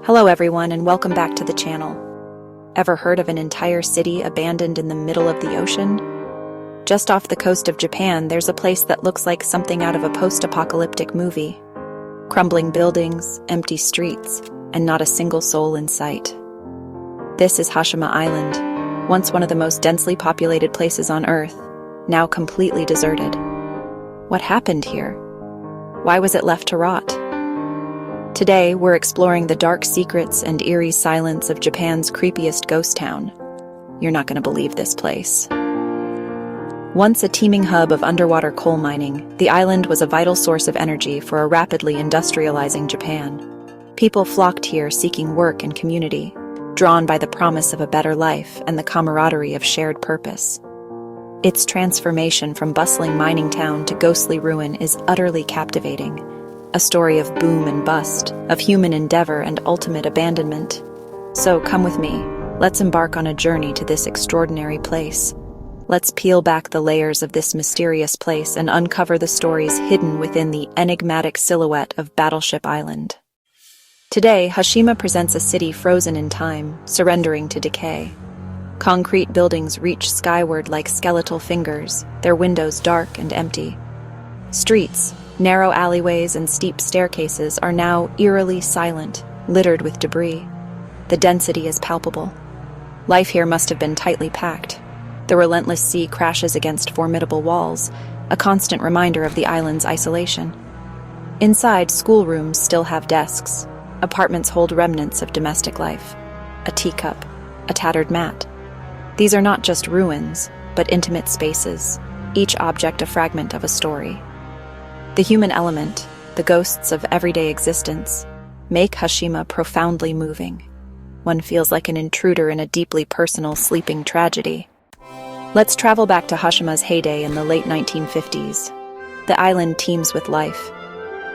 Hello everyone and welcome back to the channel. Ever heard of an entire city abandoned in the middle of the ocean? Just off the coast of Japan, there's a place that looks like something out of a post-apocalyptic movie. Crumbling buildings, empty streets, and not a single soul in sight. This is Hashima Island, once one of the most densely populated places on Earth, now completely deserted. What happened here? Why was it left to rot? Today, we're exploring the dark secrets and eerie silence of Japan's creepiest ghost town. You're not going to believe this place. Once a teeming hub of underwater coal mining, the island was a vital source of energy for a rapidly industrializing Japan. People flocked here seeking work and community, drawn by the promise of a better life and the camaraderie of shared purpose. Its transformation from bustling mining town to ghostly ruin is utterly captivating. A story of boom and bust, of human endeavor and ultimate abandonment. So come with me, let's embark on a journey to this extraordinary place. Let's peel back the layers of this mysterious place and uncover the stories hidden within the enigmatic silhouette of Battleship Island. Today, Hashima presents a city frozen in time, surrendering to decay. Concrete buildings reach skyward like skeletal fingers, their windows dark and empty. Streets, narrow alleyways and steep staircases are now eerily silent, littered with debris. The density is palpable. Life here must have been tightly packed. The relentless sea crashes against formidable walls, a constant reminder of the island's isolation. Inside, schoolrooms still have desks. Apartments hold remnants of domestic life. A teacup, a tattered mat. These are not just ruins, but intimate spaces, each object a fragment of a story. The human element, the ghosts of everyday existence, make Hashima profoundly moving. One feels like an intruder in a deeply personal sleeping tragedy. Let's travel back to Hashima's heyday in the late 1950s. The island teems with life.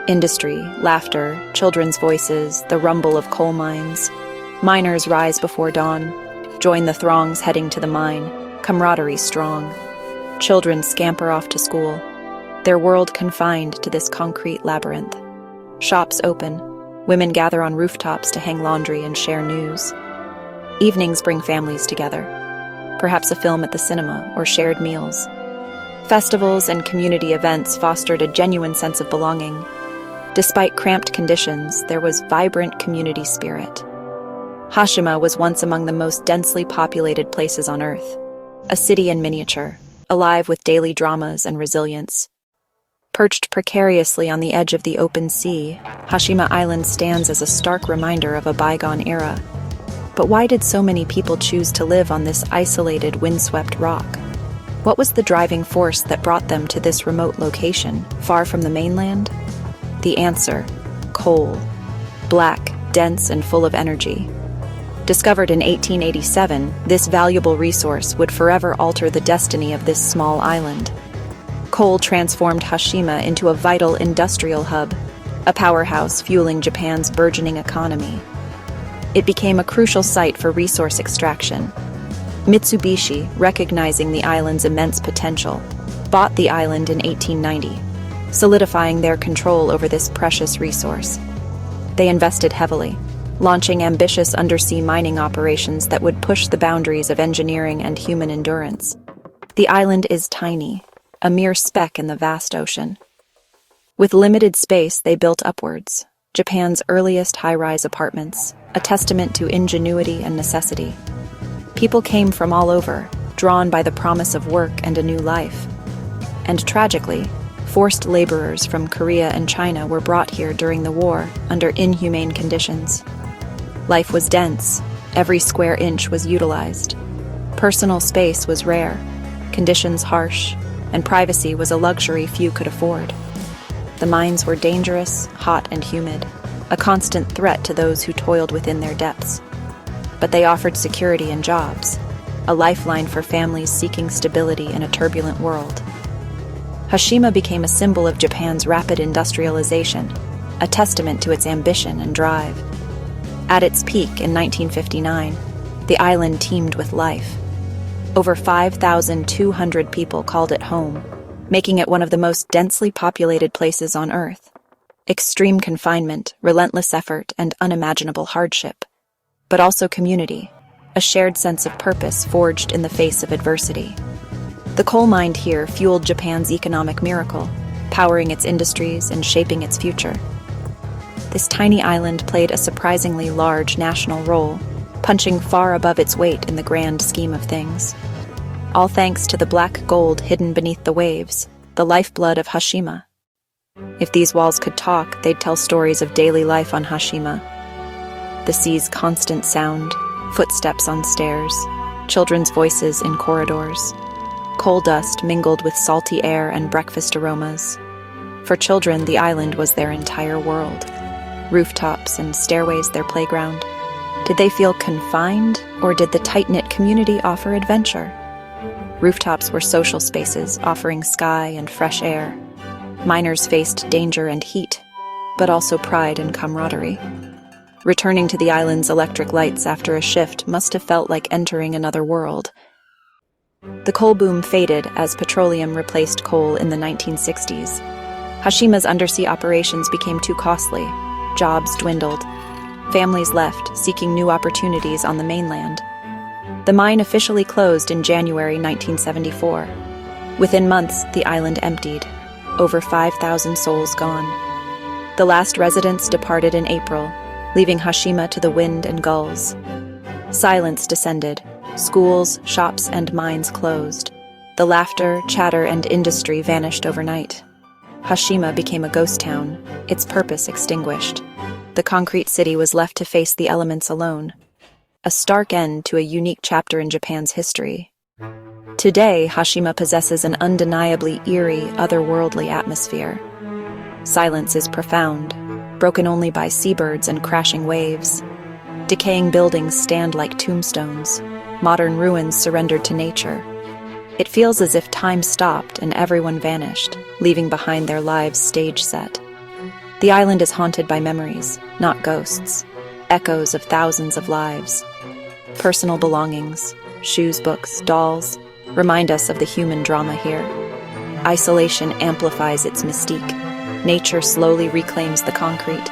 Industry, laughter, children's voices, the rumble of coal mines. Miners rise before dawn, join the throngs heading to the mine, camaraderie strong. Children scamper off to school, their world confined to this concrete labyrinth. Shops open, women gather on rooftops to hang laundry and share news. Evenings bring families together, perhaps a film at the cinema or shared meals. Festivals and community events fostered a genuine sense of belonging. Despite cramped conditions, there was vibrant community spirit. Hashima was once among the most densely populated places on Earth, a city in miniature, alive with daily dramas and resilience. Perched precariously on the edge of the open sea, Hashima Island stands as a stark reminder of a bygone era. But why did so many people choose to live on this isolated, windswept rock? What was the driving force that brought them to this remote location, far from the mainland? The answer: coal. Black, dense, and full of energy. Discovered in 1887, this valuable resource would forever alter the destiny of this small island. Coal transformed Hashima into a vital industrial hub, a powerhouse fueling Japan's burgeoning economy. It became a crucial site for resource extraction. Mitsubishi, recognizing the island's immense potential, bought the island in 1890, solidifying their control over this precious resource. They invested heavily, launching ambitious undersea mining operations that would push the boundaries of engineering and human endurance. The island is tiny, a mere speck in the vast ocean. With limited space, they built upwards, Japan's earliest high-rise apartments, a testament to ingenuity and necessity. People came from all over, drawn by the promise of work and a new life. And tragically, forced laborers from Korea and China were brought here during the war under inhumane conditions. Life was dense, every square inch was utilized. Personal space was rare, conditions harsh, and privacy was a luxury few could afford. The mines were dangerous, hot, and humid, a constant threat to those who toiled within their depths. But they offered security and jobs, a lifeline for families seeking stability in a turbulent world. Hashima became a symbol of Japan's rapid industrialization, a testament to its ambition and drive. At its peak in 1959, the island teemed with life. Over 5,200 people called it home, making it one of the most densely populated places on Earth. Extreme confinement, relentless effort, and unimaginable hardship. But also community, a shared sense of purpose forged in the face of adversity. The coal mine here fueled Japan's economic miracle, powering its industries and shaping its future. This tiny island played a surprisingly large national role, punching far above its weight in the grand scheme of things. All thanks to the black gold hidden beneath the waves, the lifeblood of Hashima. If these walls could talk, they'd tell stories of daily life on Hashima. The sea's constant sound, footsteps on stairs, children's voices in corridors. Coal dust mingled with salty air and breakfast aromas. For children, the island was their entire world. Rooftops and stairways their playground. Did they feel confined, or did the tight-knit community offer adventure? Rooftops were social spaces, offering sky and fresh air. Miners faced danger and heat, but also pride and camaraderie. Returning to the island's electric lights after a shift must have felt like entering another world. The coal boom faded as petroleum replaced coal in the 1960s. Hashima's undersea operations became too costly. Jobs dwindled. Families left, seeking new opportunities on the mainland. The mine officially closed in January 1974. Within months, the island emptied. Over 5,000 souls gone. The last residents departed in April, leaving Hashima to the wind and gulls. Silence descended. Schools, shops, and mines closed. The laughter, chatter, and industry vanished overnight. Hashima became a ghost town, its purpose extinguished. The concrete city was left to face the elements alone. A stark end to a unique chapter in Japan's history. Today, Hashima possesses an undeniably eerie, otherworldly atmosphere. Silence is profound, broken only by seabirds and crashing waves. Decaying buildings stand like tombstones. Modern ruins surrendered to nature. It feels as if time stopped and everyone vanished, leaving behind their lives stage set. The island is haunted by memories, not ghosts, echoes of thousands of lives. Personal belongings, shoes, books, dolls, remind us of the human drama here. Isolation amplifies its mystique. Nature slowly reclaims the concrete.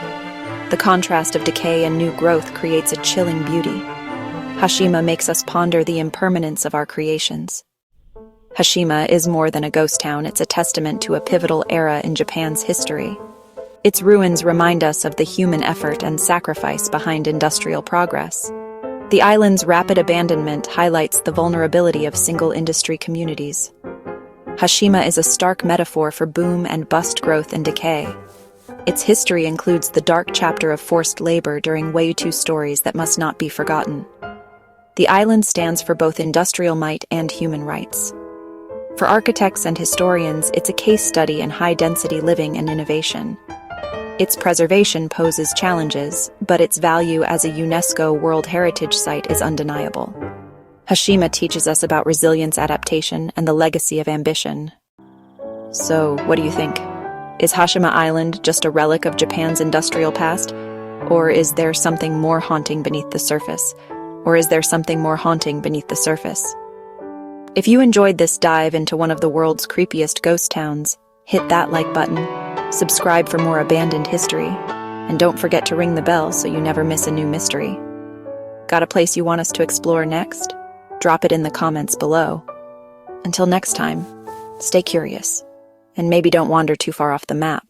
The contrast of decay and new growth creates a chilling beauty. Hashima makes us ponder the impermanence of our creations. Hashima is more than a ghost town, it's a testament to a pivotal era in Japan's history. Its ruins remind us of the human effort and sacrifice behind industrial progress. The island's rapid abandonment highlights the vulnerability of single-industry communities. Hashima is a stark metaphor for boom and bust growth and decay. Its history includes the dark chapter of forced labor during Waiutu stories that must not be forgotten. The island stands for both industrial might and human rights. For architects and historians, it's a case study in high-density living and innovation. Its preservation poses challenges, but its value as a UNESCO World Heritage Site is undeniable. Hashima teaches us about resilience, adaptation, and the legacy of ambition. So, what do you think? Is Hashima Island just a relic of Japan's industrial past? Or is there something more haunting beneath the surface? If you enjoyed this dive into one of the world's creepiest ghost towns, hit that like button, subscribe for more abandoned history, and don't forget to ring the bell so you never miss a new mystery. Got a place you want us to explore next? Drop it in the comments below. Until next time, stay curious, and maybe don't wander too far off the map.